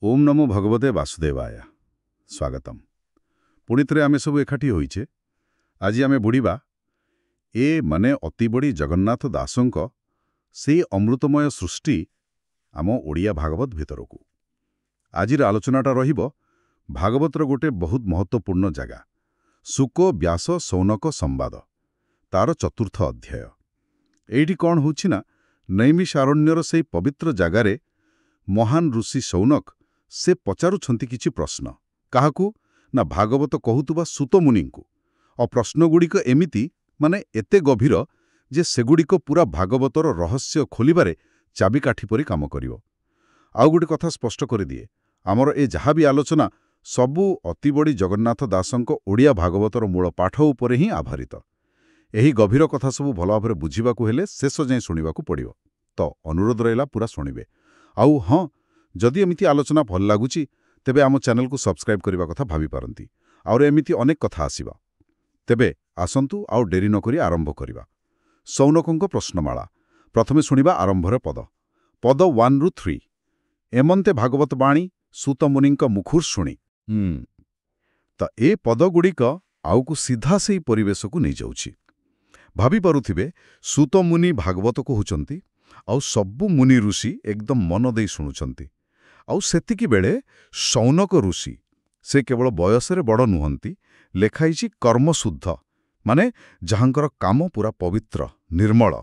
ओम नमो भगवते वासुदेवाय स्वागतम पुणी थे आम सब एकाठी होइछे। आज आम बुड़ीबा ए माने अति बड़ी जगन्नाथ दासों से अमृतमय सृष्टि आम ओडिया भागवत भितरकू। आज आलोचनाटा रहिबो भागवतर गोटे बहुत महत्वपूर्ण जगह शुक व्यास शौनक संवाद तार चतुर्थ अध्याय। एठी कौन होछि ना नैमिषारण्यर से पवित्र जगार महान ऋषि शौनक से पचारुछंती किछि प्रश्न काहाकू ना भागवत कहूतुबा सूत मुनि को। और प्रश्नगुड़िक एमिति माने एते गभीर जे सेगुड़िक पूरा भागवतर रहस्य खोलिबारे चाबिकाठी परि काम करिवो। आउ गोटे कथा स्पष्ट कर दिए आमर ए जहाँ भी आलोचना सबू अति बड़ी जगन्नाथ दासंक ओडिया भागवतर मूल पाठ उपरे ही आधारित। एही गभीर कथा सबू भल भाव बुझिबाकू हेले शेष जाए शुणिबाकू पड़िवो। तो अनुरोध रहिला पूरा शुणिबे। आउ हाँ जदि एमिति आलोचना भल लागुची तेबे आम चैनल को सब्सक्राइब करबा कथा भावी पारंती। और एमिति अनेक कथा आसीबा। तेबे आसंतु आउ डेरी नकरी आरंभ करिबा। शौनकंक प्रश्नमाला प्रथमे शुणिबा आरंभर पद पद 1 रु 3 एमंते भागवत बाणी सूत मुनिंक मुखुर शुणी। तो ए पदगुड़िक आउकु सीधा से परिवेश को नहीं जाउछि। भावी पारुथिबे सूत मुनि भागवत कहउचंती आउ सबु मुनि ऋषि एकदम मन देई शुणुचंती। आउ सेतिकी बेले शौनक ऋषि से केवल बयसरे बड़ नुहंती लेखाइछि कर्मशुद्ध माने जहांकर काम पूरा पवित्र निर्मल।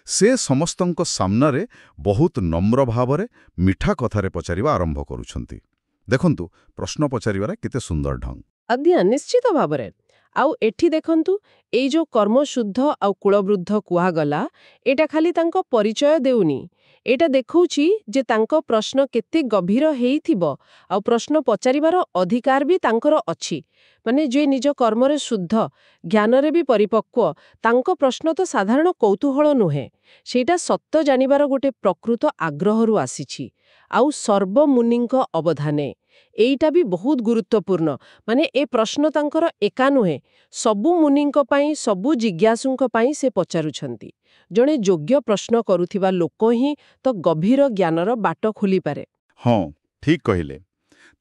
से समस्तंक सामनारे बहुत नम्र भावरे मिठा कथारे पचारिबा आरंभ करुछंती। देखंतु प्रश्न पचारिबारे केते सुंदर ढंग। अद्य निश्चित भावरे आउ एठी देखंतु एई जो कर्मशुद्ध आउ कुलवृद्ध कुहागला एटा खाली तांको परिचय देउनी। एटा देखौछि जे तांको प्रश्न केते गभीर हेइथिबो आउ प्रश्न पचारिबार अधिकार भी तांकर अछि। माने जे निज कर्मरे शुद्ध ज्ञानरे भी परिपक्व तांको प्रश्न तो साधारण कौतूहल नुहे सेटा सत्य जानिबार गोटे प्रकृत आग्रहरु आसीछि। आउ सर्वमुनिंक अवधाने एइटा भी बहुत गुरुत्वपूर्ण। माने ए प्रश्न तांकर एका नुहे सबु मुनिंक पाई सबु जिज्ञासुंक पाई से पचारुछंती। जणे योग्य प्रश्न करुथिबा लोक ही तो गभीर ज्ञानर बाट खोली पारे। हाँ ठीक कहिले।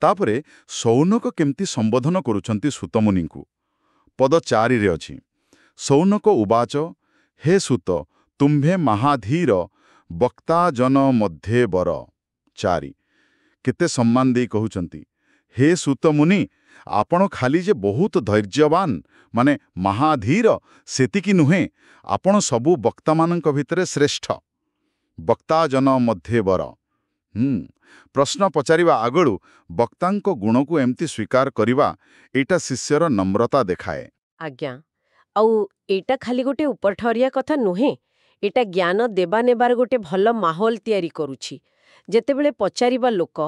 तापरे शौनक केमती संबोधन करुछंती सूत मुनिंकु पद 4 रे अछि। शौनक उवाच हे सूत तुम्भे महाधीर वक्ता जन मध्ये बर। 4 केते सम्मान दे कहउचंती हे सूत मुनि आपण खाली जे बहुत धैर्यवान माने महाधीर सेतिकी नुहे आपण सबु वक्ता मानक भितरे श्रेष्ठ वक्ता जन मध्ये बर। प्रश्न पचारिबा आगळु वक्तांक गुण को एमती स्वीकार करिबा एटा शिष्यर नम्रता देखाए। आज्ञा आउ एटा खाली गोटे उपरठरिया कथा नुहे एटा ज्ञान देबा नेबार गोटे भल माहौल तयारी करूछि। जेतेबेले पचारिबा लोक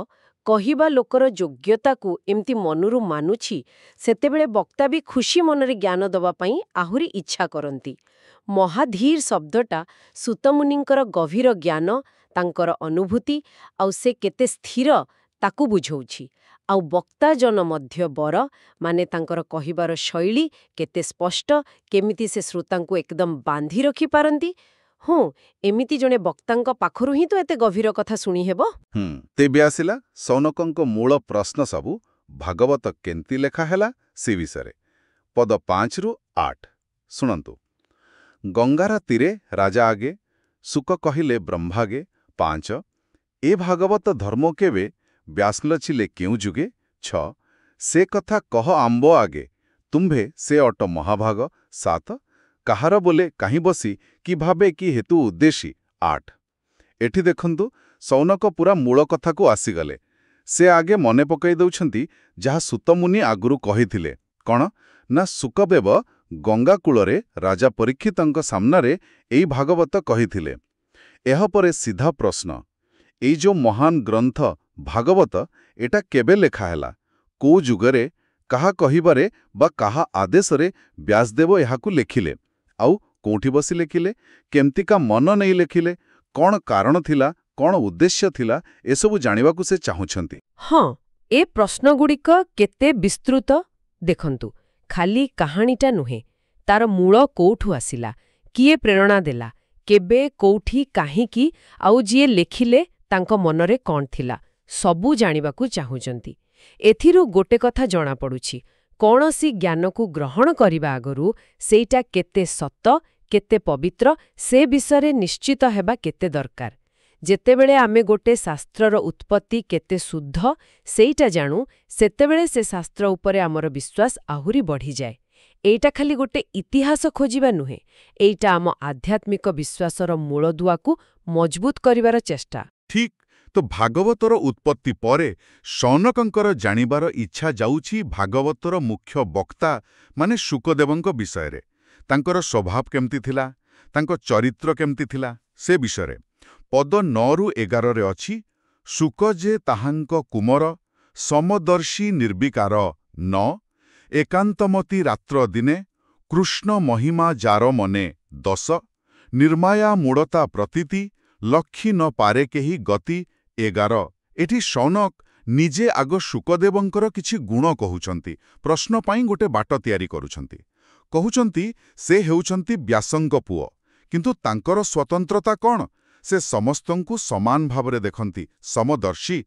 कहिबा लोकर योग्यता को एमती मनुरु मानुछि सेतेबेले वक्ता भी खुशी मनरे ज्ञान दबा पई आहुरी इच्छा करंती। महाधीर शब्दटा सूतमुनिंकर गभीर ज्ञान तांकर अनुभूति आउ से केते स्थिर ताकू बुझौछि। आउ वक्ता जन मध्य बर माने तांकर कहिबार शैली केते स्पष्ट केमिति से श्रोतांकु एकदम बांधी रखी पारंती। हाँ एमिति जने वक्तांक पाखरु ही तो एते गभीर कथा शुणी हेबो। तेबे आसिला शौनकंक मूल प्रश्न सबु भागवत केंती लेखा हैला से विषय। पद 5 रु 8 सुनंतु। गंगारा तीरे राजा आगे सुक कहिले ब्रह्मागे 5 ए भागवत धर्म केवे व्यासलचिले क्यों जुगे 6 से कथा कह आंब आगे तुम्भे से अट महाभाग 7 कहार बोले कहीं बसी कि भावे कि हेतु उद्देशी 8 एठी देखंतु शौनक पूरा मूल कथा को आसीगले। से आगे मने पकई दउछंती जहा सूतमुनि आगुरु कहिथिले कण ना सुकदेव गंगा कूलरे राजा परीक्षितंक सामनारे एई भागवत कहिथिले। एहा परे सीधा प्रश्न एई जो महान ग्रंथ भागवत एटा केबे लेखा हैला को जुगरे कहा कहिबारे बा कहा आदेशरे व्यासदेव एहाकु लेखिले आउ कोठी बसी लेखिले केमतिका मन नहीं लेखिले कौन कारण थिला कौन उद्देश्य थिला एसबु जानिबाकु से चाहुछंती। हाँ ए प्रश्नगुड़िक केते विस्तृत देखंतु खाली कहानीटा नुहे तार मूल कोठु आसिला किए प्रेरणा देला केबे कोठी काहींकी आउ जिए लेखिले तांको मनरे कौन थिला ସବୁ ଜାଣିବାକୁ ଚାହୁଁଛନ୍ତି। ଏଥିରୁ ଗୋଟେ କଥା ଜଣାପଡ଼ୁଛି, କୌଣସି ଜ୍ଞାନକୁ ଗ୍ରହଣ କରିବା ଆଗରୁ ସେଇଟା କେତେ ସତ, କେତେ ପବିତ୍ର, ସେ ବିଷୟରେ ନିଶ୍ଚିତ ହେବା କେତେ ଦରକାର। ଯେତେବେଳେ ଆମେ ଗୋଟେ ଶାସ୍ତ୍ରର ଉତ୍ପତ୍ତି କେତେ ଶୁଦ୍ଧ ସେଇଟା ଜାଣୁ, ସେତେବେଳେ ସେ ଶାସ୍ତ୍ର ଉପରେ ଆମର ବିଶ୍ୱାସ ଆହୁରି ବଢ଼ିଯାଏ। ଏଇଟା ଖାଲି ଗୋଟେ ଇତିହାସ ଖୋଜିବା ନୁହେଁ, ଏଇଟା ଆମ ଆଧ୍ୟାତ୍ମିକ ବିଶ୍ୱାସର ମୂଳଦୁଆକୁ ମଜବୁତ କରିବାର ଚେଷ୍ଟା। ଠିକ୍। ତ ଭାଗବତର ଉତ୍ପତ୍ତି ପରେ ଶୌନକଙ୍କର ଜାଣିବାର ଇଚ୍ଛା ଯାଉଛି ଭାଗବତର ମୁଖ୍ୟ ବକ୍ତା ମାନେ ଶୁକଦେବଙ୍କ ବିଷୟରେ। ତାଙ୍କର ସ୍ୱଭାବ କେମିତି ଥିଲା, ତାଙ୍କ ଚରିତ୍ର କେମିତି ଥିଲା, ସେ ବିଷୟରେ। ପଦ 9-11 ଅଛି, ଶୁକ ଯେ ତାହାଙ୍କ କୁମର, ସମଦର୍ଶୀ ନିର୍ବିକାର ଏକାନ୍ତମତି ରାତ୍ର ଦିନେ, କୃଷ୍ଣ ମହିମା ଯାର ମନେ 10, ନିର୍ମାୟା ମୂଢ଼ତା ପ୍ରତୀତି, ଲକ୍ଷୀ ନ ପାରେ କେହି ଗତି 11। ଏଠି ଶୌନକ ନିଜେ ଆଗ ଶୁକଦେବଙ୍କର କିଛି ଗୁଣ କହୁଛନ୍ତି, ପ୍ରଶ୍ନ ପାଇଁ ଗୋଟେ ବାଟ ତିଆରି କରୁଛନ୍ତି। କହୁଛନ୍ତି ସେ ହେଉଛନ୍ତି ବ୍ୟାସଙ୍କ ପୁଅ, କିନ୍ତୁ ତାଙ୍କର ସ୍ୱତନ୍ତ୍ରତା କ'ଣ? ସେ ସମସ୍ତଙ୍କୁ ସମାନ ଭାବରେ ଦେଖନ୍ତି, ସମଦର୍ଶୀ।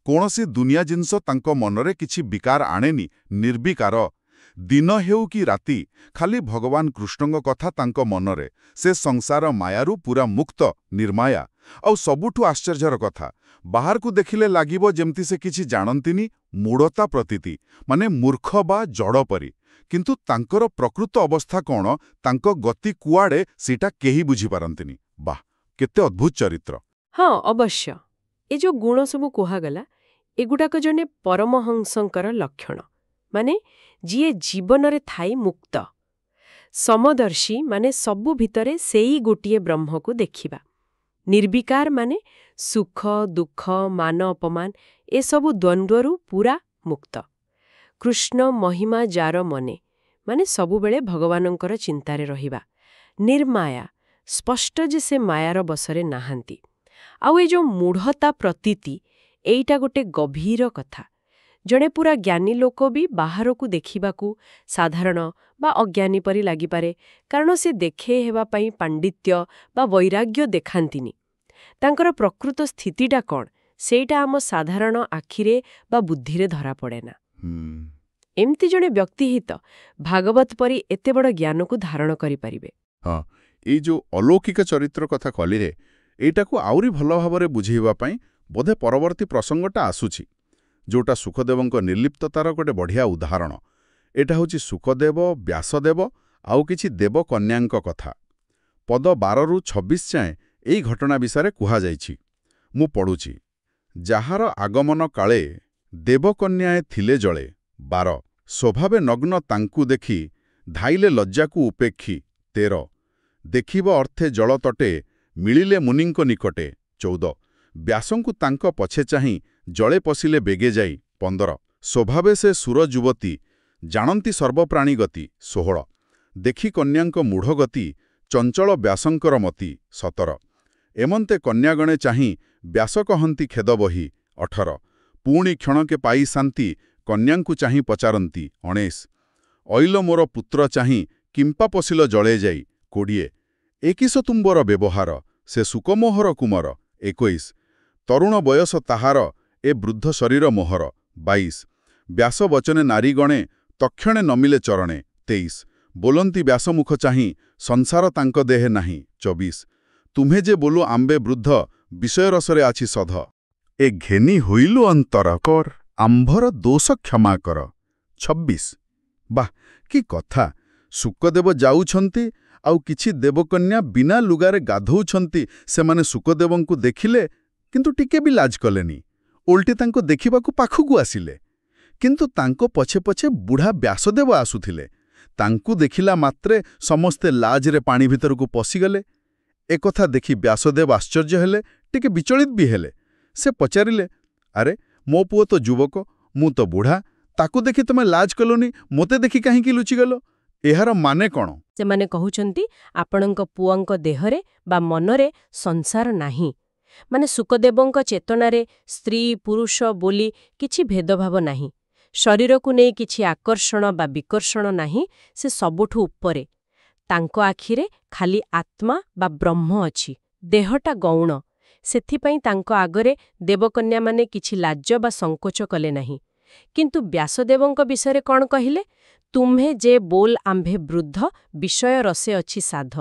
କୌଣସି ଦୁନିଆ ଜିନିଷ ତାଙ୍କ ମନରେ କିଛି ବିକାର ଆଣେନି, ନିର୍ବିକାର। ଦିନ ହେଉ କି ରାତି, ଖାଲି ଭଗବାନ କୃଷ୍ଣଙ୍କ କଥା ତାଙ୍କ ମନରେ। ସେ ସଂସାର ମାୟାରୁ ପୁରା ମୁକ୍ତ, ନିର୍ମାୟା। ଆଉ ସବୁଠୁ ଆଶ୍ଚର୍ଯ୍ୟର କଥା, ବାହାରକୁ ଦେଖିଲେ ଲାଗିବ ଯେମିତି ସେ କିଛି ଜାଣନ୍ତିନି, ମୂଢ଼ତା ପ୍ରତୀତି, ମାନେ ମୂର୍ଖ ବା ଜଡ଼ ପରି। କିନ୍ତୁ ତାଙ୍କର ପ୍ରକୃତ ଅବସ୍ଥା କ'ଣ, ତାଙ୍କ ଗତି କୁଆଡ଼େ, ସେଇଟା କେହି ବୁଝିପାରନ୍ତିନି। ବାଃ, କେତେ ଅଦ୍ଭୁତ ଚରିତ୍ର! ହଁ, ଅବଶ୍ୟ। ଏ ଯୋଉ ଗୁଣ ସବୁ କୁହାଗଲା, ଏଗୁଡ଼ାକ ଜଣେ ପରମହଂସଙ୍କର ଲକ୍ଷଣ, ମାନେ ଯିଏ ଜୀବନରେ ଥାଇ ମୁକ୍ତ। ସମଦର୍ଶୀ ମାନେ ସବୁ ଭିତରେ ସେଇ ଗୋଟିଏ ବ୍ରହ୍ମକୁ ଦେଖିବା। ନିର୍ବିକାର ମାନେ ସୁଖ, ଦୁଃଖ, ମାନ ଅପମାନ ଏସବୁ ଦ୍ୱନ୍ଦ୍ୱରୁ ପୁରା ମୁକ୍ତ। କୃଷ୍ଣ ମହିମା ଯାର ମନେ, ମାନେ ସବୁବେଳେ ଭଗବାନଙ୍କର ଚିନ୍ତାରେ ରହିବା। ନିର୍ମାୟା, ସ୍ପଷ୍ଟ ଯେ ସେ ମାୟାର ବଶରେ ନାହାନ୍ତି। ଆଉ ଏ ଯୋଉ ମୂଢ଼ତା ପ୍ରତୀତି, ଏଇଟା ଗୋଟେ ଗଭୀର କଥା। ଜଣେ ପୁରା ଜ୍ଞାନୀ ଲୋକ ବି ବାହାରକୁ ଦେଖିବାକୁ ସାଧାରଣ ବା ଅଜ୍ଞାନୀ ପରି ଲାଗିପାରେ, କାରଣ ସେ ଦେଖେଇ ହେବା ପାଇଁ ପାଣ୍ଡିତ୍ୟ ବା ବୈରାଗ୍ୟ ଦେଖାନ୍ତିନି। ତାଙ୍କର ପ୍ରକୃତ ସ୍ଥିତିଟା କ'ଣ, ସେଇଟା ଆମ ସାଧାରଣ ଆଖିରେ ବା ବୁଦ୍ଧିରେ ଧରାପଡ଼େନା। ଏମିତି ଜଣେ ବ୍ୟକ୍ତି ହିଁ ତ ଭାଗବତ ପରି ଏତେ ବଡ଼ ଜ୍ଞାନକୁ ଧାରଣ କରିପାରିବେ। ହଁ, ଏଇ ଯୋଉ ଅଲୌକିକ ଚରିତ୍ର କଥା କହିଲେ, ଏଇଟାକୁ ଆହୁରି ଭଲ ଭାବରେ ବୁଝେଇବା ପାଇଁ ବୋଧେ ପରବର୍ତ୍ତୀ ପ୍ରସଙ୍ଗଟା ଆସୁଛି, ଯୋଉଟା ଶୁକଦେବଙ୍କ ନିର୍ଲିପ୍ତତାର ଗୋଟେ ବଢ଼ିଆ ଉଦାହରଣ। ଏଟା ହେଉଛି ଶୁକଦେବ, ବ୍ୟାସଦେବ ଆଉ କିଛି ଦେବକନ୍ୟାଙ୍କ କଥା। ପଦ 12-26 ଯାଏଁ ଏଇ ଘଟଣା ବିଷୟରେ କୁହାଯାଇଛି। ମୁଁ ପଢ଼ୁଛି, ଯାହାର ଆଗମନ କାଳେ ଦେବକନ୍ୟାଏ ଥିଲେ ଜଳେ 12, ସ୍ୱଭାବେ ନଗ୍ନ ତାଙ୍କୁ ଦେଖି ଧାଇଲେ ଲଜ୍ଜାକୁ ଉପେକ୍ଷୀ 13, ଦେଖିବ ଅର୍ଥେ ଜଳତଟେ ମିଳିଲେ ମୁନିଙ୍କ ନିକଟେ 14, ବ୍ୟାସଙ୍କୁ ତାଙ୍କ ପଛେ ଚାହିଁ ଜଳେ ପଶିଲେ ବେଗେ ଯାଇ 15, ସ୍ୱଭାବେ ସେ ସୁର ଯୁବତୀ ଜାଣନ୍ତି ସର୍ବପ୍ରାଣୀ ଗତି 16, ଦେଖି କନ୍ୟାଙ୍କ ମୂଢ଼ଗତି ଚଞ୍ଚଳ ବ୍ୟାସଙ୍କର ମତି 17, ଏମନ୍ତେ କନ୍ୟାଗଣେ ଚାହିଁ ବ୍ୟାସ କହନ୍ତି ଖେଦ ବହି 18, ପୁଣି କ୍ଷଣକେ ପାଇ ଶାନ୍ତି କନ୍ୟାଙ୍କୁ ଚାହିଁ ପଚାରନ୍ତି 19, ଅଇଲ ମୋର ପୁତ୍ର ଚାହିଁ କିମ୍ପା ପଶିଲ ଜଳେ ଯାଇ 20, ଏକିଶ ତୁମ୍ବର ବ୍ୟବହାର ସେ ସୁକମୋହର କୁମର 21, ତରୁଣ ବୟସ ତାହାର ଏ ବୃଦ୍ଧ ଶରୀର ମୋହର 22, ବ୍ୟାସ ବଚନେ ନାରୀଗଣେ ତକ୍ଷଣେ ନମିଲେ ଚରଣେ 23, ବୋଲନ୍ତି ବ୍ୟାସମୁଖ ଚାହିଁ ସଂସାର ତାଙ୍କ ଦେହେ ନାହିଁ 24, ତୁମ୍ଭେ ଯେ ବୋଲୁ ଆମ୍ବେ ବୃଦ୍ଧ ବିଷୟରସରେ ଆଛି ସଧ, ଏ ଘେନି ହୋଇଲୁ ଅନ୍ତର କର ଆମ୍ଭର ଦୋଷ କ୍ଷମା କର 26। ବାଃ, କି କଥା! ଶୁକଦେବ ଯାଉଛନ୍ତି, ଆଉ କିଛି ଦେବକନ୍ୟା ବିନା ଲୁଗାରେ ଗାଧୋଉଛନ୍ତି। ସେମାନେ ଶୁକଦେବଙ୍କୁ ଦେଖିଲେ, କିନ୍ତୁ ଟିକେ ବି ଲାଜ କଲେନି। ଓଲଟି ତାଙ୍କୁ ଦେଖିବାକୁ ପାଖକୁ ଆସିଲେ। କିନ୍ତୁ ତାଙ୍କ ପଛେ ପଛେ ବୁଢ଼ା ବ୍ୟାସଦେବ ଆସୁଥିଲେ। ତାଙ୍କୁ ଦେଖିଲା ମାତ୍ରେ ସମସ୍ତେ ଲାଜରେ ପାଣି ଭିତରକୁ ପଶିଗଲେ। ଏକଥା ଦେଖି ବ୍ୟାସଦେବ ଆଶ୍ଚର୍ଯ୍ୟ ହେଲେ, ଟିକେ ବିଚଳିତ ବି ହେଲେ। ସେ ପଚାରିଲେ, ଆରେ ମୋ ପୁଅ ତ ଯୁବକ, ମୁଁ ତ ବୁଢ଼ା, ତାକୁ ଦେଖି ତମେ ଲାଜ କଲନି, ମୋତେ ଦେଖି କାହିଁକି ଲୁଚିଗଲ? ଏହାର ମାନେ କ'ଣ? ସେମାନେ କହୁଛନ୍ତି, ଆପଣଙ୍କ ପୁଅଙ୍କ ଦେହରେ ବା ମନରେ ସଂସାର ନାହିଁ। ମାନେ ଶୁକଦେବଙ୍କ ଚେତନାରେ ସ୍ତ୍ରୀ ପୁରୁଷ ବୋଲି କିଛି ଭେଦଭାବ ନାହିଁ। ଶରୀରକୁ ନେଇ କିଛି ଆକର୍ଷଣ ବା ବିକର୍ଷଣ ନାହିଁ। ସେ ସବୁଠୁ ଉପରେ। ତାଙ୍କ ଆଖିରେ ଖାଲି ଆତ୍ମା ବା ବ୍ରହ୍ମ ଅଛି। ଦେହଟା ଗୌଣ। ସେଥିପାଇଁ ତାଙ୍କ ଆଗରେ ଦେବକନ୍ୟାମାନେ କିଛି ଲାଜ ବା ସଙ୍କୋଚ କଲେ ନାହିଁ। କିନ୍ତୁ ବ୍ୟାସଦେବଙ୍କ ବିଷୟରେ କ'ଣ କହିଲେ? ତୁମ୍ଭେ ଯେ ବୋଲ ଆମ୍ଭେ ବୃଦ୍ଧ ବିଷୟ ରସେ ଅଛି ସାଧ।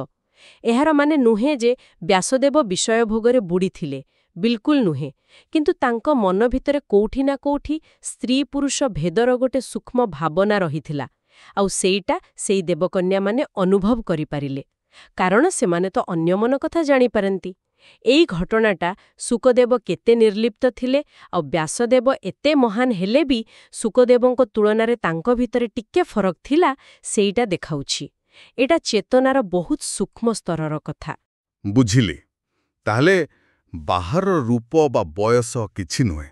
ଏହାର ମାନେ ନୁହେଁ ଯେ ବ୍ୟାସଦେବ ବିଷୟ ଭୋଗରେ ବୁଡ଼ିଥିଲେ, ବିଲକୁଲ ନୁହେଁ। କିନ୍ତୁ ତାଙ୍କ ମନ ଭିତରେ କୋଉଠି ନା କୋଉଠି ସ୍ତ୍ରୀ ପୁରୁଷ ଭେଦର ଗୋଟେ ସୂକ୍ଷ୍ମ ଭାବନା ରହିଥିଲା, ଆଉ ସେଇଟା ସେଇ ଦେବକନ୍ୟାମାନେ ଅନୁଭବ କରିପାରିଲେ, କାରଣ ସେମାନେ ତ ଅନ୍ୟମନ କଥା ଜାଣିପାରନ୍ତି। ଏଇ ଘଟଣାଟା ଶୁକଦେବ କେତେ ନିର୍ଲିପ୍ତ ଥିଲେ ଆଉ ବ୍ୟାସଦେବ ଏତେ ମହାନ ହେଲେ ବି ଶୁକଦେବଙ୍କ ତୁଳନାରେ ତାଙ୍କ ଭିତରେ ଟିକେ ଫରକ ଥିଲା, ସେଇଟା ଦେଖାଉଛି। ଏଟା ଚେତନାର ବହୁତ ସୂକ୍ଷ୍ମ ସ୍ତରର କଥା। ବୁଝିଲି। ତାହେଲେ ବାହାର ରୂପ ବା ବୟସ କିଛି ନୁହେଁ,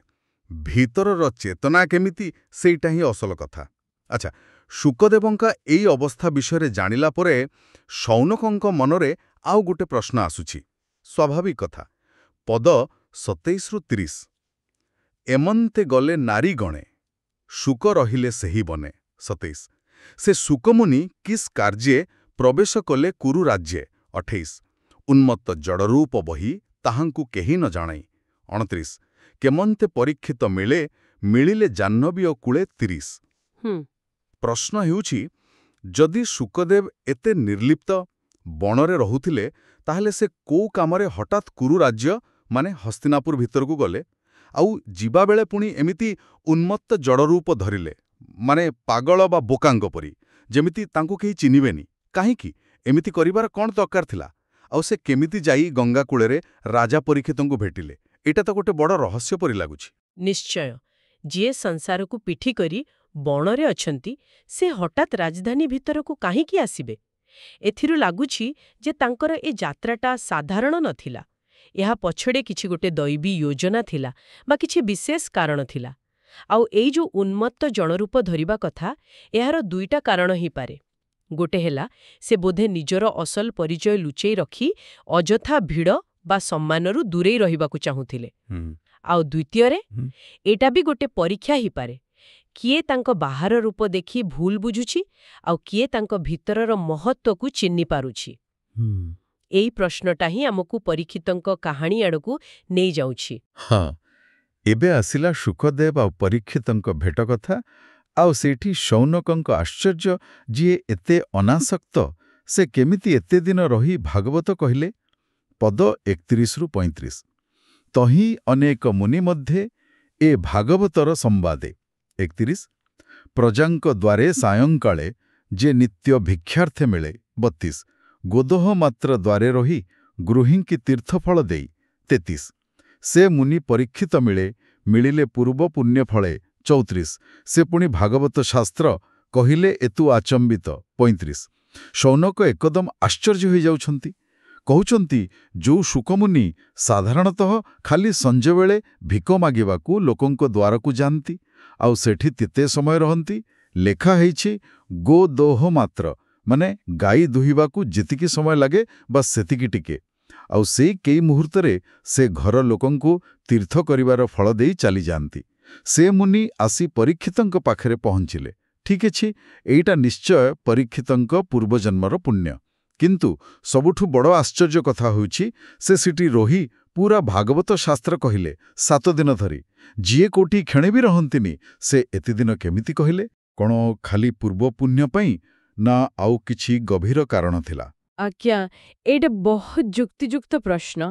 ଭିତରର ଚେତନା କେମିତି, ସେଇଟା ହିଁ ଅସଲ କଥା। ଆଚ୍ଛା, ଶୁକଦେବଙ୍କ ଏଇ ଅବସ୍ଥା ବିଷୟରେ ଜାଣିଲା ପରେ ଶୌନକଙ୍କ ମନରେ ଆଉ ଗୋଟେ ପ୍ରଶ୍ନ ଆସୁଛି। ସ୍ୱାଭାବିକ କଥା। ପଦ 27-30 ଏମନ୍ତେ ଗଲେ ନାରୀ ଗଣେ, ଶୁକ ରହିଲେ ସେହି ବନେ। 27 ସେ ଶୁକମୁନି କିସ୍ କାର୍ଯ୍ୟେ ପ୍ରବେଶ କଲେ କୁରୁ ରାଜ୍ୟେ। 28 ଉନ୍ମତ୍ତ ଜଡ଼ରୂପ ବହି ତାହାଙ୍କୁ କେହି ନ ଜାଣାଇ। 29 କେମନ୍ତେ ପରୀକ୍ଷିତ ମିଳେ, ମିଳିଲେ ଜାହ୍ନବୀ ଓ କୂଳେ 30। ପ୍ରଶ୍ନ ହେଉଛି, ଯଦି ଶୁକଦେବ ଏତେ ନିର୍ଲିପ୍ତ ବଣରେ ରହୁଥିଲେ, ତାହେଲେ ସେ କୋଉ କାମରେ ହଠାତ୍ କୁରୁ ରାଜ୍ୟ ମାନେ ହସ୍ତିନାପୁର ଭିତରକୁ ଗଲେ? ଆଉ ଯିବାବେଳେ ପୁଣି ଏମିତି ଉନ୍ମତ୍ତ ଜଡ଼ରୂପ ଧରିଲେ, ମାନେ ପାଗଳ ବା ବୋକାଙ୍କ ପରି, ଯେମିତି ତାଙ୍କୁ କେହି ଚିହ୍ନିବେନି? କାହିଁକି ଏମିତି କରିବାର କ'ଣ ଦରକାର ଥିଲା? ଆଉ ସେ କେମିତି ଯାଇ ଗଙ୍ଗା କୂଳରେ ରାଜା ପରୀକ୍ଷିତଙ୍କୁ ଭେଟିଲେ? ଏଇଟା ତ ଗୋଟେ ବଡ଼ ରହସ୍ୟ ପରି ଲାଗୁଛି। ନିଶ୍ଚୟ। ଯିଏ ସଂସାରକୁ ପିଠି କରି ବଣରେ ଅଛନ୍ତି, ସେ ହଠାତ୍ ରାଜଧାନୀ ଭିତରକୁ କାହିଁକି ଆସିବେ? ଏଥିରୁ ଲାଗୁଛି ଯେ ତାଙ୍କର ଏ ଯାତ୍ରାଟା ସାଧାରଣ ନଥିଲା। ଏହା ପଛରେ କିଛି ଗୋଟେ ଦୈବୀ ଯୋଜନା ଥିଲା ବା କିଛି ବିଶେଷ କାରଣ ଥିଲା। ଆଉ ଏଇ ଯୋଉ ଉନ୍ମତ୍ତ ଜଣରୂପ ଧରିବା କଥା, ଏହାର ଦୁଇଟା କାରଣ ହେଇପାରେ। ଗୋଟେ ହେଲା, ସେ ବୋଧେ ନିଜର ଅସଲ ପରିଚୟ ଲୁଚେଇ ରଖି ଅଯଥା ଭିଡ଼ ବା ସମ୍ମାନରୁ ଦୂରେଇ ରହିବାକୁ ଚାହୁଁଥିଲେ। ଆଉ ଦ୍ୱିତୀୟରେ, ଏଇଟା ବି ଗୋଟେ ପରୀକ୍ଷା ହେଇପାରେ। କିଏ ତାଙ୍କ ବାହାର ରୂପ ଦେଖି ଭୁଲ ବୁଝୁଛି, ଆଉ କିଏ ତାଙ୍କ ଭିତରର ମହତ୍ୱକୁ ଚିହ୍ନି ପାରୁଛି। ଏଇ ପ୍ରଶ୍ନଟା ହିଁ ଆମକୁ ପରୀକ୍ଷିତଙ୍କ କାହାଣୀ ଆଡ଼କୁ ନେଇଯାଉଛି। ହଁ, ଏବେ ଆସିଲା ଶୁକଦେବ ଆଉ ପରୀକ୍ଷିତଙ୍କ ଭେଟ କଥା, ଆଉ ସେଇଠି ଶୌନକଙ୍କ ଆଶ୍ଚର୍ଯ୍ୟ, ଯିଏ ଏତେ ଅନାସକ୍ତ, ସେ କେମିତି ଏତେ ଦିନ ରହି ଭାଗବତ କହିଲେ। ପଦ 31-35 ତହିଁ ଅନେକ ମୁନି ମଧ୍ୟେ ଏ ଭାଗବତର ସମ୍ବାଦେ। 31 ପ୍ରଜାଙ୍କ ଦ୍ୱାରେ ସାୟଂକାଳେ ଯେ ନିତ୍ୟ ଭିକ୍ଷାର୍ଥେ ମିଳେ। 32 ଗୋଦୋହ ମାତ୍ର ଦ୍ୱାରେ ରହି ଗୃହିଙ୍କି ତୀର୍ଥଫଳ ଦେଇ। 33 ସେ ମୁନି ପରୀକ୍ଷିତ ମିଳେ, ମିଳିଲେ ପୂର୍ବ ପୁଣ୍ୟ ଫଳେ। 34 ସେ ପୁଣି ଭାଗବତ ଶାସ୍ତ୍ର କହିଲେ ଏତୁ ଆଚମ୍ବିତ। 35 ଶୌନକ ଏକଦମ ଆଶ୍ଚର୍ଯ୍ୟ ହୋଇଯାଉଛନ୍ତି। କହୁଛନ୍ତି, ଯୋଉ ଶୁକମୁନି ସାଧାରଣତଃ ଖାଲି ସଞ୍ଜବେଳେ ଭିକ ମାଗିବାକୁ ଲୋକଙ୍କ ଦ୍ୱାରକୁ ଯାଆନ୍ତି, ଆଉ ସେଠି କେତେ ସମୟ ରହନ୍ତି? ଲେଖା ହେଇଛି ଗୋ ଦୋହ ମାତ୍ର, ମାନେ ଗାଈ ଦୁହିବାକୁ ଯେତିକି ସମୟ ଲାଗେ ବାସ୍ ସେତିକି ଟିକେ। ଆଉ ସେଇ କେଇ ମୁହୂର୍ତ୍ତରେ ସେ ଘର ଲୋକଙ୍କୁ ତୀର୍ଥ କରିବାର ଫଳ ଦେଇ ଚାଲିଯାଆନ୍ତି। ସେ ମୁନି ଆସି ପରୀକ୍ଷିତଙ୍କ ପାଖରେ ପହଞ୍ଚିଲେ। ଠିକ୍ ଅଛି, ଏଇଟା ନିଶ୍ଚୟ ପରୀକ୍ଷିତଙ୍କ ପୂର୍ବଜନ୍ମର ପୁଣ୍ୟ। କିନ୍ତୁ ସବୁଠୁ ବଡ଼ ଆଶ୍ଚର୍ଯ୍ୟ କଥା ହେଉଛି, ସେ ସେଠି ରହି ପୁରା ଭାଗବତ ଶାସ୍ତ୍ର କହିଲେ 7 ଦିନ ଧରି। ଯିଏ କୋଉଠି କ୍ଷଣେ ବି ରହନ୍ତିନି, ସେ ଏତେ ଦିନ କେମିତି କହିଲେ? କ'ଣ ଖାଲି ପୂର୍ବ ପୁଣ୍ୟ ପାଇଁ, ନା ଆଉ କିଛି ଗଭୀର କାରଣ ଥିଲା? ଆଜ୍ଞା, ଏଇଟା ବହୁତ ଯୁକ୍ତିଯୁକ୍ତ ପ୍ରଶ୍ନ।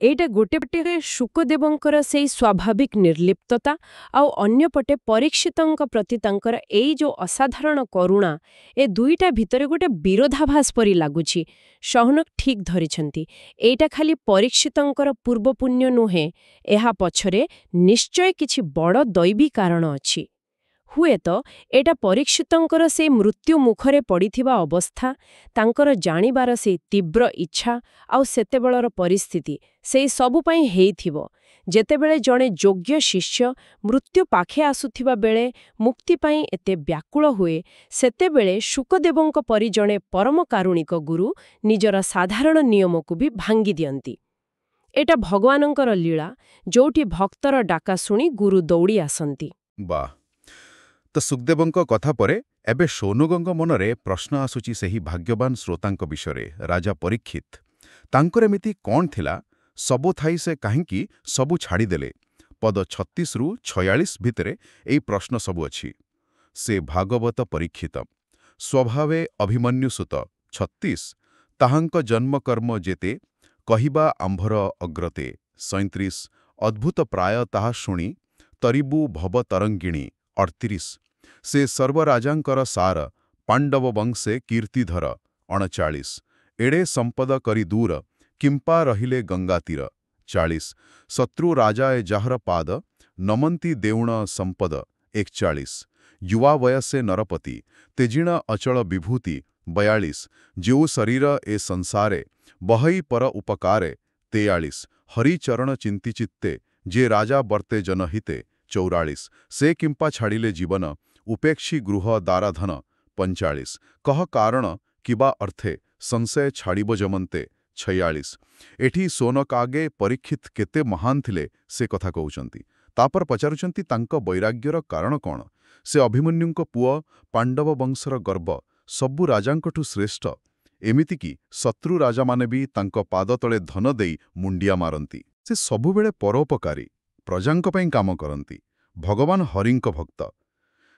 ଏଇଟା ଗୋଟେ ପଟେ ଶୁକଦେବଙ୍କର ସେଇ ସ୍ୱାଭାବିକ ନିର୍ଲିପ୍ତତା, ଆଉ ଅନ୍ୟପଟେ ପରୀକ୍ଷିତଙ୍କ ପ୍ରତି ତାଙ୍କର ଏଇ ଯୋଉ ଅସାଧାରଣ କରୁଣା, ଏ ଦୁଇଟା ଭିତରେ ଗୋଟେ ବିରୋଧାଭାସ ପରି ଲାଗୁଛି। ଶୌନକ ଠିକ୍ ଧରିଛନ୍ତି। ଏଇଟା ଖାଲି ପରୀକ୍ଷିତଙ୍କର ପୂର୍ବ ପୁଣ୍ୟ ନୁହେଁ, ଏହା ପଛରେ ନିଶ୍ଚୟ କିଛି ବଡ଼ ଦୈବୀ କାରଣ ଅଛି। ହୁଏତ ଏଇଟା ପରୀକ୍ଷିତଙ୍କର ସେଇ ମୃତ୍ୟୁ ମୁଖରେ ପଡ଼ିଥିବା ଅବସ୍ଥା, ତାଙ୍କର ଜାଣିବାର ସେଇ ତୀବ୍ର ଇଚ୍ଛା, ଆଉ ସେତେବେଳର ପରିସ୍ଥିତି, ସେଇ ସବୁ ପାଇଁ ହେଇଥିବ। ଯେତେବେଳେ ଜଣେ ଯୋଗ୍ୟ ଶିଷ୍ୟ ମୃତ୍ୟୁ ପାଖେ ଆସୁଥିବା ବେଳେ ମୁକ୍ତି ପାଇଁ ଏତେ ବ୍ୟାକୁଳ ହୁଏ, ସେତେବେଳେ ଶୁକଦେବଙ୍କ ପରି ଜଣେ ପରମ କାରୁଣିକ ଗୁରୁ ନିଜର ସାଧାରଣ ନିୟମକୁ ବି ଭାଙ୍ଗି ଦିଅନ୍ତି। ଏଟା ଭଗବାନଙ୍କର ଲୀଳା, ଯୋଉଠି ଭକ୍ତର ଡାକା ଶୁଣି ଗୁରୁ ଦୌଡ଼ି ଆସନ୍ତି। ବାଃ! ତ ଶୁକଦେବଙ୍କ କଥା ପରେ ଏବେ ଶୌନକଙ୍କ ମନରେ ପ୍ରଶ୍ନ ଆସୁଛି ସେହି ଭାଗ୍ୟବାନ ଶ୍ରୋତାଙ୍କ ବିଷୟରେ, ରାଜା ପରୀକ୍ଷିତ। ତାଙ୍କର ଏମିତି କ'ଣ ଥିଲା ସବୁ ଥାଇ ସେ କାହିଁକି ସବୁ ଛାଡ଼ିଦେଲେ? ପଦ 36ରୁ 46 ଭିତରେ ଏହି ପ୍ରଶ୍ନ ସବୁ ଅଛି। ସେ ଭାଗବତ ପରୀକ୍ଷିତ, ସ୍ୱଭାବେ ଅଭିମନ୍ୟୁସୁତ। 36 ତାହାଙ୍କ ଜନ୍ମକର୍ମ ଯେତେ, କହିବା ଆମ୍ଭର ଅଗ୍ରତେ। 37 ଅଦ୍ଭୁତ ପ୍ରାୟ ତାହା ଶୁଣି, ତରିବୁ ଭବ ତରଙ୍ଗିଣୀ। 38 ସେ ସର୍ବରାଜାଙ୍କର ସାର, ପାଣ୍ଡବ ବଂଶେ କୀର୍ତ୍ତିଧର। 39 ଏଡ଼େ ସମ୍ପଦ କରି ଦୂର, କିମ୍ପା ରହିଲେ ଗଙ୍ଗାତୀର। 40 ଶତ୍ରୁ ରାଜାଏ ଯାହର ପାଦ, ନମନ୍ତି ଦେଉଣ ସମ୍ପଦ। 41 युवा वयसे नरपति, तेजिण अचल विभूति। 42 जो शरीर ए संसारे, बहई पर उपकारे। 43 हरिचरण चिंती चित्ते, जे राजा बर्ते जनहिते। 44 से किंपा छाड़िले जीवन, उपेक्षी गृह दाराधन। 45 कह कारण किबा अर्थे, संशय छाड़िब जमन्ते। 46 एठी सोनकागे परीक्षित केते महान थिले से कथा कहउचंती। तापर पचारुचंती तांक वैराग्यर कारण कौन? से अभिमन्युଙ୍କ पुଅ, पांडव वंशर गर्व, सबु राजांकठु श्रेष्ठ। एमितिकी शत्रु राजामाने भी तांक पाद तले धन देई मुंडिया मारंती। से सबुबेले परोपकारी, प्रजांक पई काम करंती, भगवान हरिंक भक्त।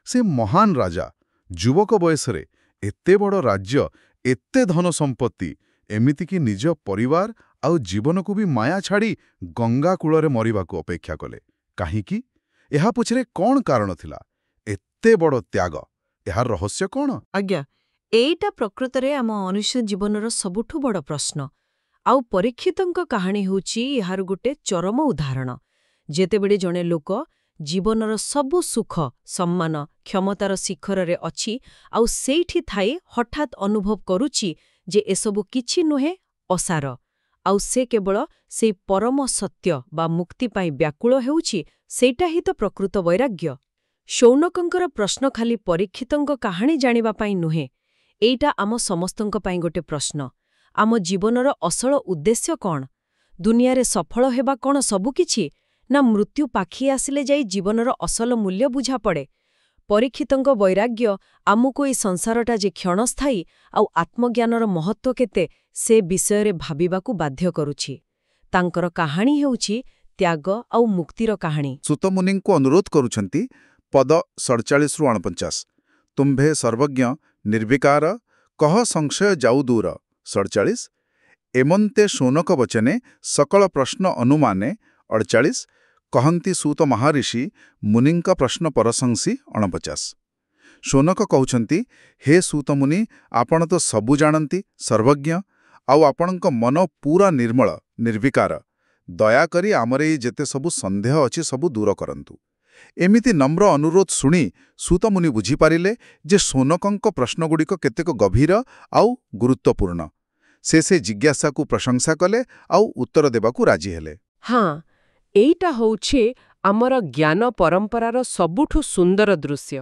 से महान राजा, युवक बयसरे एते बड़ राज्य, एते धन संपत्ति, एमितिकी निज परिवार आउ जीवन को भी माया छाड़ी गंगा कूଳରେ मरिबाकू अपेक्षा कले। काहिंकी? एहा पछरे कौन कारण थिला? एते बड़ त्याग, एहार रहस्य कौन? आज्ञा, एइटा प्रकृତରେ ଆମ ମନୁଷ୍ୟ ଜୀବନର ସବୁଠୁ ବଡ଼ ପ୍ରଶ୍ନ। ଆଉ ପରୀକ୍ଷିତଙ୍କ କାହାଣୀ ହେଉଛି ଏହାର ଗୋଟେ ଚରମ ଉଦାହରଣ। ଯେତେବେଳେ ଜଣେ ଲୋକ ଜୀବନର ସବୁ ସୁଖ, ସମ୍ମାନ, କ୍ଷମତାର ଶିଖରରେ ଅଛି, ଆଉ ସେଇଠି ଥାଇ ହଠାତ୍ ଅନୁଭବ କରୁଛି ଯେ ଏସବୁ କିଛି ନୁହେଁ, ଅସାର, ଆଉ ସେ କେବଳ ସେଇ ପରମ ସତ୍ୟ ବା ମୁକ୍ତି ପାଇଁ ବ୍ୟାକୁଳ ହେଉଛି, ସେଇଟା ହିଁ ତ ପ୍ରକୃତ ବୈରାଗ୍ୟ। ଶୌନକଙ୍କର ପ୍ରଶ୍ନ ଖାଲି ପରୀକ୍ଷିତଙ୍କ କାହାଣୀ ଜାଣିବା ପାଇଁ ନୁହେଁ, ଏଇଟା ଆମ ସମସ୍ତଙ୍କ ପାଇଁ ଗୋଟେ ପ୍ରଶ୍ନ। ଆମ ଜୀବନର ଅସଲ ଉଦ୍ଦେଶ୍ୟ କ'ଣ? ଦୁନିଆରେ ସଫଳ ହେବା କ'ଣ ସବୁକିଛି? ନା ମୃତ୍ୟୁ ପାଖି ଆସିଲେ ଯାଇ ଜୀବନର ଅସଲ ମୂଲ୍ୟ ବୁଝାପଡ଼େ? ପରୀକ୍ଷିତଙ୍କ ବୈରାଗ୍ୟ ଆମକୁ ଏଇ ସଂସାରଟା ଯେ କ୍ଷଣସ୍ଥାୟୀ ଆଉ ଆତ୍ମଜ୍ଞାନର ମହତ୍ତ୍ୱ କେତେ, ସେ ବିଷୟରେ ଭାବିବାକୁ ବାଧ୍ୟ କରୁଛି। ତାଙ୍କର କାହାଣୀ ହେଉଛି ତ୍ୟାଗ ଆଉ ମୁକ୍ତିର କାହାଣୀ। ସୁତ ମୁନିଙ୍କୁ ଅନୁରୋଧ କରୁଛନ୍ତି, ପଦ 47ରୁ 49 ତୁମ୍ଭେ ସର୍ବଜ୍ଞ ନିର୍ବିକାର, କହ ସଂଶୟ ଯାଉ ଦୂର। 47 ଏମନ୍ତେ ଶୌନକ ବଚନେ, ସକଳ ପ୍ରଶ୍ନ ଅନୁମାନେ। 48 କହନ୍ତି ସୂତ ମହାରିଷି, ମୁନିଙ୍କ ପ୍ରଶ୍ନ ପରଶଂସି। 49 ଶୌନକ କହୁଛନ୍ତି, ହେ ସୂତ ମୁନି, ଆପଣ ତ ସବୁ ଜାଣନ୍ତି, ସର୍ବଜ୍ଞ, ଆଉ ଆପଣଙ୍କ ମନ ପୁରା ନିର୍ମଳ, ନିର୍ବିକାର। ଦୟାକରି ଆମର ଏଇ ଯେତେ ସବୁ ସନ୍ଦେହ ଅଛି ସବୁ ଦୂର କରନ୍ତୁ। ଏମିତି ନମ୍ର ଅନୁରୋଧ ଶୁଣି ସୂତମୁନି ବୁଝିପାରିଲେ ଯେ ଶୌନକଙ୍କ ପ୍ରଶ୍ନଗୁଡ଼ିକ କେତେକ ଗଭୀର ଆଉ ଗୁରୁତ୍ୱପୂର୍ଣ୍ଣ। ସେ ଜିଜ୍ଞାସାକୁ ପ୍ରଶଂସା କଲେ ଆଉ ଉତ୍ତର ଦେବାକୁ ରାଜି ହେଲେ। ହଁ, ଏଇଟା ହେଉଛି ଆମର ଜ୍ଞାନ ପରମ୍ପରାର ସବୁଠୁ ସୁନ୍ଦର ଦୃଶ୍ୟ।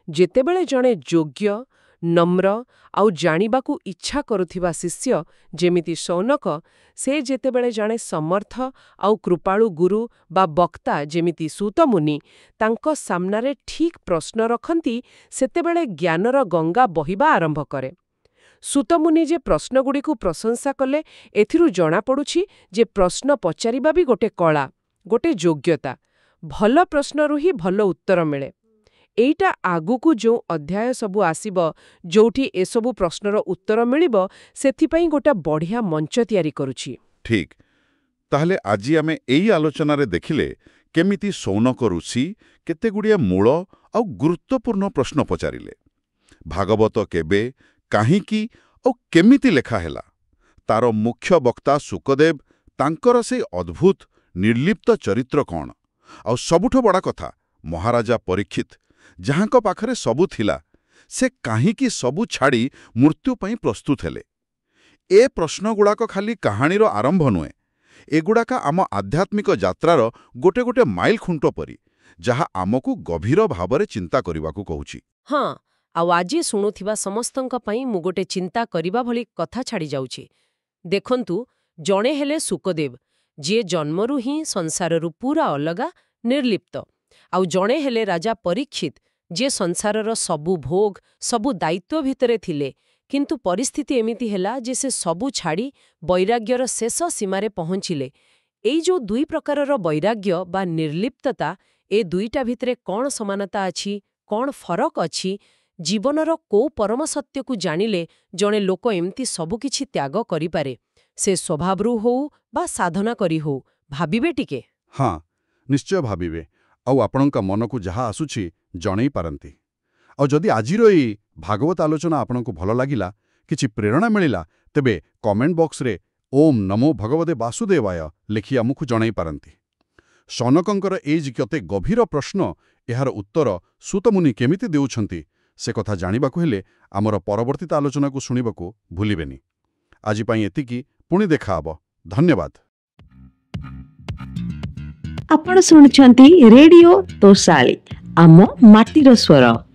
ଯେତେବେଳେ ଜଣେ ଯୋଗ୍ୟ, ନମ୍ର ଆଉ ଜାଣିବାକୁ ଇଚ୍ଛା କରୁଥିବା ଶିଷ୍ୟ ଯେମିତି ଶୌନକ, ସେ ଯେତେବେଳେ ଜଣେ ସମର୍ଥ ଆଉ କୃପାଳୁ ଗୁରୁ ବା ବକ୍ତା ଯେମିତି ସୂତମୁନି ତାଙ୍କ ସାମ୍ନାରେ ଠିକ୍ ପ୍ରଶ୍ନ ରଖନ୍ତି, ସେତେବେଳେ ଜ୍ଞାନର ଗଙ୍ଗା ବହିବା ଆରମ୍ଭ କରେ। ସୂତମୁନି ଯେ ପ୍ରଶ୍ନଗୁଡ଼ିକୁ ପ୍ରଶଂସା କଲେ, ଏଥିରୁ ଜଣାପଡ଼ୁଛି ଯେ ପ୍ରଶ୍ନ ପଚାରିବା ବି ଗୋଟେ କଳା, ଗୋଟେ ଯୋଗ୍ୟତା। ଭଲ ପ୍ରଶ୍ନରୁ ହିଁ ଭଲ ଉତ୍ତର ମିଳେ। ଏଇଟା ଆଗକୁ ଯେଉଁ ଅଧ୍ୟାୟ ସବୁ ଆସିବ, ଯୋଉଠି ଏସବୁ ପ୍ରଶ୍ନର ଉତ୍ତର ମିଳିବ, ସେଥିପାଇଁ ଗୋଟେ ବଢ଼ିଆ ମଞ୍ଚ ତିଆରି କରୁଛି। ଠିକ୍। ତାହେଲେ ଆଜି ଆମେ ଏଇ ଆଲୋଚନାରେ ଦେଖିଲେ କେମିତି ଶୌନକ ଋଷି କେତେଗୁଡ଼ିଏ ମୂଳ ଆଉ ଗୁରୁତ୍ୱପୂର୍ଣ୍ଣ ପ୍ରଶ୍ନ ପଚାରିଲେ। ଭାଗବତ କେବେ, କାହିଁକି ଆଉ କେମିତି ଲେଖା ହେଲା? ତାର ମୁଖ୍ୟ ବକ୍ତା ଶୁକଦେବ, ତାଙ୍କର ସେଇ ଅଦ୍ଭୁତ ନିର୍ଲିପ୍ତ ଚରିତ୍ର କ'ଣ? ଆଉ ସବୁଠୁ ବଡ଼ କଥା, ମହାରାଜା ପରୀକ୍ଷିତ, ଯାହାଙ୍କ ପାଖରେ ସବୁ ଥିଲା, ସେ କାହିଁକି ସବୁ ଛାଡ଼ି ମୃତ୍ୟୁ ପାଇଁ ପ୍ରସ୍ତୁତ ହେଲେ? ଏ ପ୍ରଶ୍ନଗୁଡ଼ାକ ଖାଲି କାହାଣୀର ଆରମ୍ଭ ନୁହେଁ, ଏଗୁଡ଼ାକ ଆମ ଆଧ୍ୟାତ୍ମିକ ଯାତ୍ରାର ଗୋଟେ ଗୋଟେ ମାଇଲ ଖୁଣ୍ଟ ପରି, ଯାହା ଆମକୁ ଗଭୀର ଭାବରେ ଚିନ୍ତା କରିବାକୁ କହୁଛି। ହଁ, ଆଉ ଆଜି ଶୁଣୁଥିବା ସମସ୍ତଙ୍କ ପାଇଁ ମୁଁ ଗୋଟେ ଚିନ୍ତା କରିବା ଭଳି କଥା ଛାଡ଼ି ଯାଉଛି। ଦେଖନ୍ତୁ, ଜଣେ ହେଲେ ଶୁକଦେବ, ଯିଏ ଜନ୍ମରୁ ହିଁ ସଂସାରରୁ ପୁରା ଅଲଗା, ନିର୍ଲିପ୍ତ। ଆଉ ଜଣେ ହେଲେ ରାଜା ପରୀକ୍ଷିତ, ଯିଏ ସଂସାରର ସବୁ ଭୋଗ, ସବୁ ଦାୟିତ୍ୱ ଭିତରେ ଥିଲେ, କିନ୍ତୁ ପରିସ୍ଥିତି ଏମିତି ହେଲା ଯେ ସେ ସବୁ ଛାଡ଼ି ବୈରାଗ୍ୟର ଶେଷ ସୀମାରେ ପହଞ୍ଚିଲେ। ଏଇ ଯୋଉ ଦୁଇ ପ୍ରକାରର ବୈରାଗ୍ୟ ବା ନିର୍ଲିପ୍ତତା, ଏ ଦୁଇଟା ଭିତରେ କ'ଣ ସମାନତା ଅଛି, କ'ଣ ଫରକ ଅଛି? ଜୀବନର କୋଉ ପରମ ସତ୍ୟକୁ ଜାଣିଲେ ଜଣେ ଲୋକ ଏମିତି ସବୁକିଛି ତ୍ୟାଗ କରିପାରେ? ସେ ସ୍ୱଭାବରୁ ହଉ ବା ସାଧନା କରି ହଉ, ଭାବିବେ ଟିକେ। ହଁ, ନିଶ୍ଚୟ ଭାବିବେ, ଆଉ ଆପଣଙ୍କ ମନକୁ ଯାହା ଆସୁଛି ଜଣେଇ ପାରନ୍ତି। ଆଉ ଯଦି ଆଜିର ଏଇ ଭାଗବତ ଆଲୋଚନା ଆପଣଙ୍କୁ ଭଲ ଲାଗିଲା, କିଛି ପ୍ରେରଣା ମିଳିଲା, ତେବେ କମେଣ୍ଟ ବକ୍ସରେ ଓମ୍ ନମୋ ଭଗବତେ ବାସୁଦେବାୟ ଲେଖି ଆମକୁ ଜଣାଇ ପାରନ୍ତି। ଶୌନକଙ୍କର ଏଇ ଯେ କେତେ ଗଭୀର ପ୍ରଶ୍ନ, ଏହାର ଉତ୍ତର ସୂତମୁନି କେମିତି ଦେଉଛନ୍ତି, ସେ କଥା ଜାଣିବାକୁ ହେଲେ ଆମର ପରବର୍ତ୍ତୀ ଆଲୋଚନାକୁ ଶୁଣିବାକୁ ଭୁଲିବେନି। ଆଜି ପାଇଁ ଏତିକି, ପୁଣି ଦେଖାହବ। ଧନ୍ୟବାଦ। ଆପଣ ଶୁଣୁଛନ୍ତି ରେଡିଓ ତୋଷାଳୀ, ଆମ ମାଟିର ସ୍ୱର।